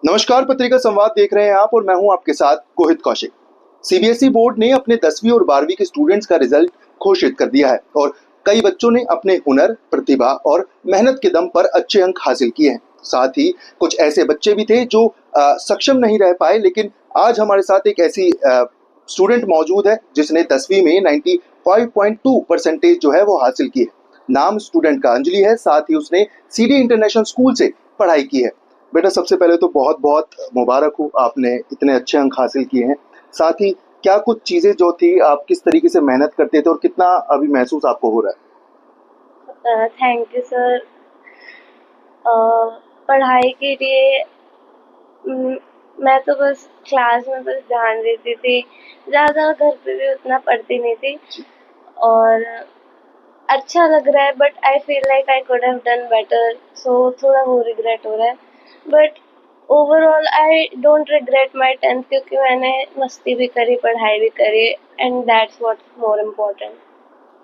नमस्कार, पत्रिका संवाद देख रहे हैं आप और मैं हूं आपके साथ कोहित कौशिक। सीबीएसई बोर्ड ने अपने 10वीं और 12वीं के स्टूडेंट्स का रिजल्ट घोषित कर दिया है और कई बच्चों ने अपने हुनर, प्रतिभा और मेहनत के दम पर अच्छे अंक हासिल किए हैं। साथ ही कुछ ऐसे बच्चे भी थे जो सक्षम नहीं रह पाए, लेकिन आज हमारे साथ एक ऐसी स्टूडेंट मौजूद है जिसने 10वीं में 95.2% जो है वो हासिल की है। नाम स्टूडेंट का अंजलि है, साथ ही उसने सीडी इंटरनेशनल स्कूल से पढ़ाई की है। बेटा, सबसे पहले तो बहुत बहुत मुबारक हो, आपने इतने अच्छे अंक हासिल किए हैं। साथ ही क्या कुछ चीज़ें जो थी, आप किस तरीके से मेहनत करते थे और कितना अभी महसूस आपको हो रहा है? Thank you sir. पढ़ाई के लिए मैं तो बस क्लास में बस ध्यान देती थी, ज़्यादा घर पे भी उतना पढ़ती नहीं थी और अच्छा लग रहा है, but I feel like I could have done better, so थोड़ा वो रिग्रेट हो रहा है। But overall I don't regret my 10th, क्योंकि मैंने मस्ती भी करी, पढ़ाई भी करी, and that's what's more important.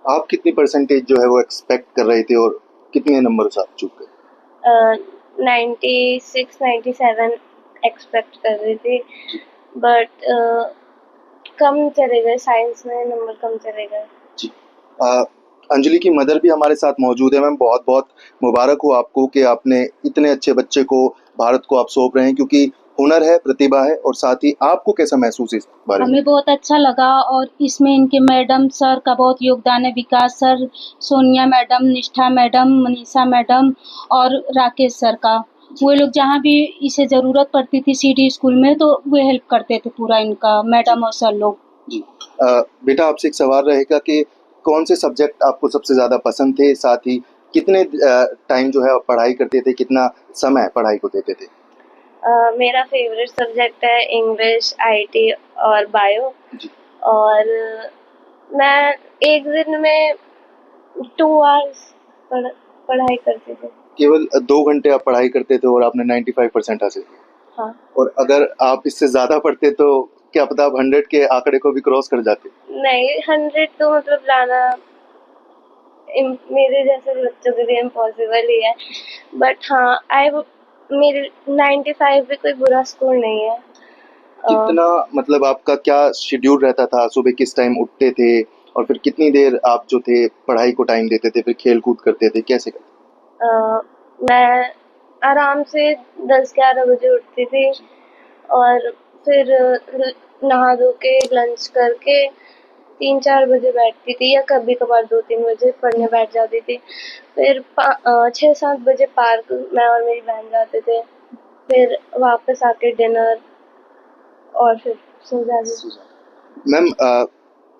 आप कितनी परसेंटेज जो है वो एक्सपेक्ट कर रहे थे और कितने नंबर से आप चूक गए? 96 97 एक्सपेक्ट कर रही थी, बट कम चले गए, साइंस में नंबर कम चले गए। जी। अंजलि की मदर भी हमारे साथ मौजूद है। मैम, बहुत बहुत मुबारक हो आपको कि आपने इतने अच्छे बच्चे को, भारत को आप सौंप रहे हैं, क्योंकि हुनर है, प्रतिभा है। और साथ ही आपको कैसा महसूस है इस बारे में? हमें बहुत अच्छा लगा और इसमें इनके मैडम सर का बहुत योगदान है। विकास सर, सोनिया मैडम, निष्ठा मैडम, मनीषा मैडम और राकेश सर का। वो लोग जहाँ भी इसे ज़रूरत पड़ती थी सीडी स्कूल में, तो वो हेल्प करते थे पूरा, इनका मैडम और सर लोग। जी। बेटा, आपसे एक सवाल रहेगा कि कौन से सब्जेक्ट आपको सबसे ज़्यादा पसंद थे? साथ ही कितने टाइम जो है आप पढ़ाई करते थे, कितना समय पढ़ाई को देते थे? मेरा फेवरेट सब्जेक्ट है इंग्लिश, आईटी और बायो। जी। और मैं एक दिन में 2 आवर्स पढ़ाई करती थी। केवल 2 घंटे आप पढ़ाई करते थे और आपने 95% हासिल किया। हाँ। और अगर आप इससे ज़्यादा पढ़ते तो क्या पता आप 100 के आंकड़े को भी क्रॉस कर जाते। नहीं, 100 तो मतलब लाना मेरे जैसे बच्चों के लिए इम्पॉसिबल ही है, बट हाँ, मेरे 95 भी कोई बुरा स्कोर नहीं है। कितना, मतलब आपका क्या शेड्यूल रहता था? सुबह किस टाइम उठते थे और फिर कितनी देर आप जो थे पढ़ाई को टाइम देते थे, फिर खेल कूद करते थे, कैसे करते? मैं आराम से 10-11 बजे उठती थी और फिर नहा धो के लंच करके 3-4 बजे बैठती थी, या कभी कभार 2-3 बजे पढ़ने बैठ जाती थी। फिर 6-7 बजे पार्क मैं और मेरी बहन जाते थे, फिर वापस आके डिनर और फिर सो जाती थी। मैम,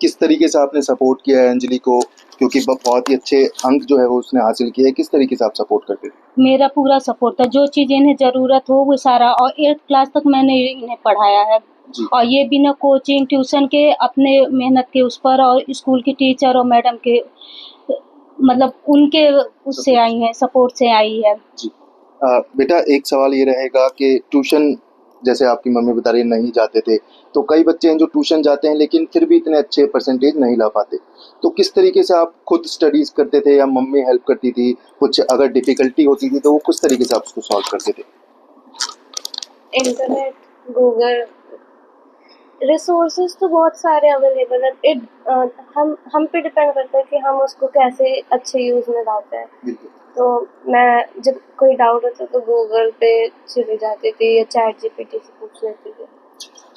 किस तरीके से आपने सपोर्ट किया है अंजलि को, क्योंकि बहुत ही अच्छे अंक जो है वो उसने हासिल किए हैं, किस तरीके से आप सपोर्ट करते थे? मेरा पूरा सपोर्ट था, जो चीज़ इन्हें ज़रूरत हो वो सारा, और 8th क्लास तक मैंने इन्हें पढ़ाया है। और ये बिना कोचिंग ट्यूशन के अपने मेहनत के उस पर, और स्कूल की टीचर और मैडम के मतलब उनके उससे आई हैं, सपोर्ट से आई है। जी। बेटा, एक सवाल ये रहेगा कि ट्यूशन, जैसे आपकी मम्मी बता रही है नहीं जाते थे, तो कई बच्चे हैं जो ट्यूशन जाते हैं लेकिन फिर भी इतने अच्छे परसेंटेज नहीं ला पाते। तो किस तरीके से आप खुद स्टडीज करते थे या मम्मी हेल्प करती थी? कुछ अगर डिफिकल्टी होती थी तो वो किस तरीके से आप उसको सॉल्व करते थे? इंटरनेट, गूगल, रिसोर्सेज तो बहुत सारे अवेलेबल है। हम पे डिपेंड करता है कि हम उसको कैसे अच्छे यूज़ में लाते हैं। तो मैं जब कोई डाउट होता तो गूगल पे चली जाती थी या चैट जीपीटी से पूछ लेती थी।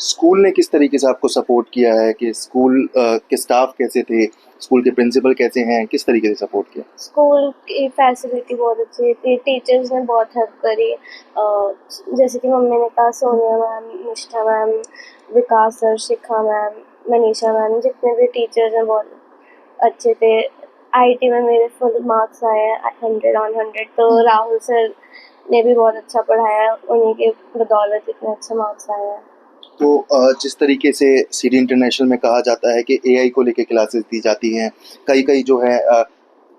स्कूल ने किस तरीके से आपको सपोर्ट किया है? कि स्कूल के स्टाफ कैसे थे, स्कूल के प्रिंसिपल कैसे हैं, किस तरीके से सपोर्ट किया? स्कूल की फैसिलिटी बहुत अच्छी थी, टीचर्स ने बहुत हेल्प करी। जैसे कि मम्मी ने कहा, सोनिया मैम, निष्ठा मैम, विकास सर, शिखा मैम, मनीषा मैम, जितने भी टीचर्स हैं बहुत अच्छे थे। आईटी में मेरे फुल मार्क्स आए हैं, 100/100। तो राहुल सर ने भी बहुत अच्छा पढ़ाया, उन्हीं के बदौलत इतने अच्छे मार्क्स आए हैं। तो जिस तरीके से सीडी इंटरनेशनल में कहा जाता है कि एआई को लेके क्लासेस दी जाती हैं, कई जो है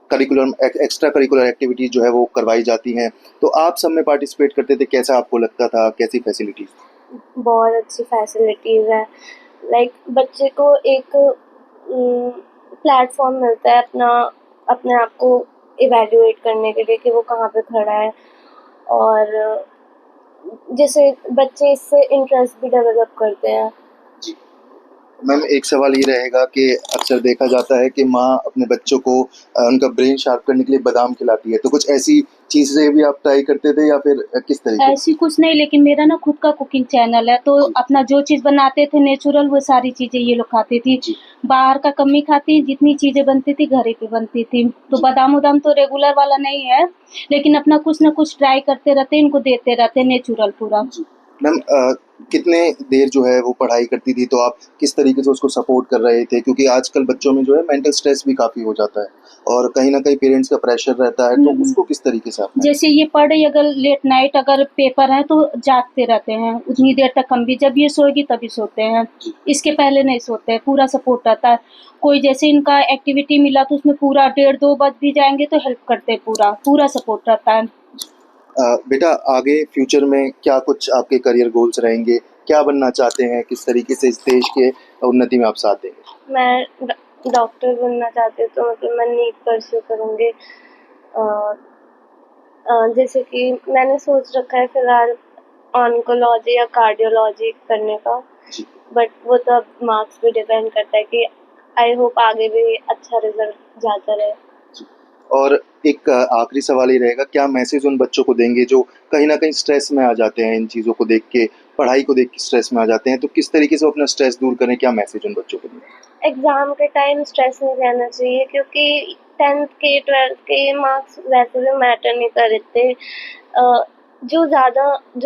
करिकुलम एक्स्ट्रा करिकुलर एक्टिविटीज जो है वो करवाई जाती हैं, तो आप सब में पार्टिसिपेट करते थे, कैसा आपको लगता था, कैसी फैसिलिटीज? बहुत अच्छी फैसिलिटीज़ है। लाइक बच्चे को एक प्लेटफॉर्म मिलता है अपने आप को इवैल्यूएट करने के लिए कि वो कहाँ पे खड़ा है। और जैसे बच्चे इससे इंटरेस्ट भी डेवलप करते हैं। जी मैम, एक सवाल ये रहेगा कि अक्सर देखा जाता है कि माँ अपने बच्चों को उनका ब्रेन शार्प करने के लिए बादाम खिलाती है, तो कुछ ऐसी चीजें भी आप ट्राई करते थे या फिर किस तरीके से? ऐसी कुछ नहीं, लेकिन मेरा ना खुद का कुकिंग चैनल है, तो जी। अपना जो चीज़ बनाते थे नेचुरल वो सारी चीज़ें ये लोग खाती थी। जी। बाहर का कम ही खाती, जितनी चीज़ें बनती थी घर ही पे बनती थी। तो जी। बादाम-वादाम तो रेगुलर वाला नहीं है, लेकिन अपना कुछ ना कुछ ट्राई करते रहते, इनको देते रहते नेचुरल पूरा। जी मैम, कितने देर जो है वो पढ़ाई करती थी, तो आप किस तरीके से उसको सपोर्ट कर रहे थे? क्योंकि आजकल बच्चों में जो है मेंटल स्ट्रेस भी काफ़ी हो जाता है और कहीं न कहीं पेरेंट्स का प्रेशर रहता है, तो उसको किस तरीके से आप मैनेज? जैसे ये पढ़े, अगर लेट नाइट अगर पेपर है तो जागते रहते हैं उतनी देर तक, हम भी जब ये सोएगी तभी सोते हैं, जी। इसके पहले नहीं सोते हैं। पूरा सपोर्ट रहता है। कोई जैसे इनका एक्टिविटी मिला तो उसमें पूरा 1:30-2 बज भी जाएंगे तो हेल्प करते हैं, पूरा पूरा सपोर्ट रहता है। बेटा, आगे फ्यूचर में क्या कुछ आपके करियर गोल्स रहेंगे? क्या बनना चाहते हैं? किस तरीके से इस देश के उन्नति में आप साथ देंगे? मैं डॉक्टर बनना चाहती हूँ, तो मतलब मैं नीट परस्यू करूँगी। जैसे कि मैंने सोच रखा है फिलहाल ऑन्कोलॉजी या कार्डियोलॉजी करने का, जी। बट वो तो अब मार्क्स पे डिपेंड करता है कि आई होप आगे भी अच्छा रिजल्ट जाता रहे। जी। और एक आखिरी सवाल ये रहेगा, क्या मैसेज उन बच्चों को देंगे जो कहीं न कहीं स्ट्रेस में आ जाते हैं, इन चीज़ों को देख के, पढ़ाई को देख के स्ट्रेस में आ जाते हैं, तो किस तरीके से वो अपना स्ट्रेस दूर करें? क्या मैसेज उन बच्चों को दें? एग्ज़ाम के टाइम स्ट्रेस नहीं रहना चाहिए, क्योंकि 10th के 12th के मार्क्स वैसे भी मैटर नहीं करते। जो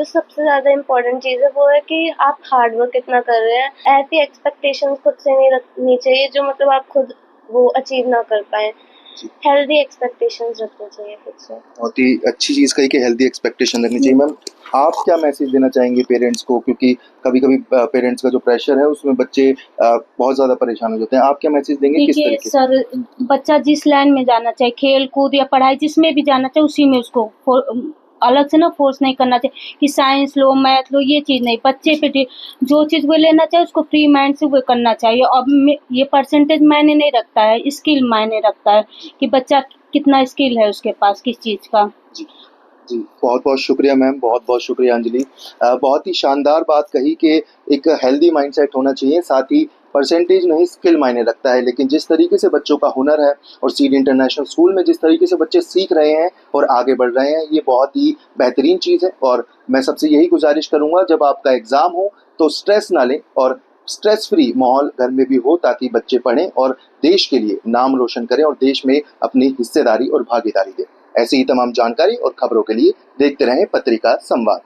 सबसे ज़्यादा इम्पोर्टेंट चीज़ है वो है कि आप हार्ड वर्क कितना कर रहे हैं। ऐसी एक्सपेक्टेशंस खुद से नहीं रखनी चाहिए जो मतलब आप खुद वो अचीव ना कर पाएँ। जी। हेल्दी एक्सपेक्टेशंस रखनी चाहिए खुद से। बहुत ही अच्छी चीज़ कही कि हेल्दी एक्सपेक्टेशन रखनी चाहिए। मैम, आप क्या मैसेज देना चाहेंगे पेरेंट्स को? क्योंकि कभी-कभी पेरेंट्स का जो प्रेशर है उसमें बच्चे बहुत ज़्यादा परेशान हो जाते हैं। आप क्या मैसेज देंगे, किस देखिए तरीके से? सर, बच्चा जिस लाइन में जाना चाहे, खेल कूद या पढ़ाई, जिसमें भी जाना चाहे उसी में उसको अलग से ना फोर्स नहीं करना चाहिए कि साइंस लो मैथ लो, ये चीज़ नहीं। बच्चे पे जो चीज़ वो लेना चाहे उसको फ्री माइंड से वो करना चाहिए। और ये परसेंटेज मायने नहीं रखता है, स्किल मायने रखता है कि बच्चा कितना स्किल है उसके पास किस चीज़ का। जी। जी, बहुत-बहुत शुक्रिया मैम, बहुत-बहुत शुक्रिया अंजलि। बहुत ही शानदार बात कही कि एक हेल्दी माइंडसेट होना चाहिए, साथ ही परसेंटेज नहीं स्किल मायने रखता है। लेकिन जिस तरीके से बच्चों का हुनर है और सीड इंटरनेशनल स्कूल में जिस तरीके से बच्चे सीख रहे हैं और आगे बढ़ रहे हैं, ये बहुत ही बेहतरीन चीज़ है। और मैं सबसे यही गुज़ारिश करूँगा, जब आपका एग्ज़ाम हो तो स्ट्रेस ना लें और स्ट्रेस फ्री माहौल घर में भी हो, ताकि बच्चे पढ़ें और देश के लिए नाम रोशन करें और देश में अपनी हिस्सेदारी और भागीदारी दें। ऐसी ही तमाम जानकारी और खबरों के लिए देखते रहें पत्रिका संवाद।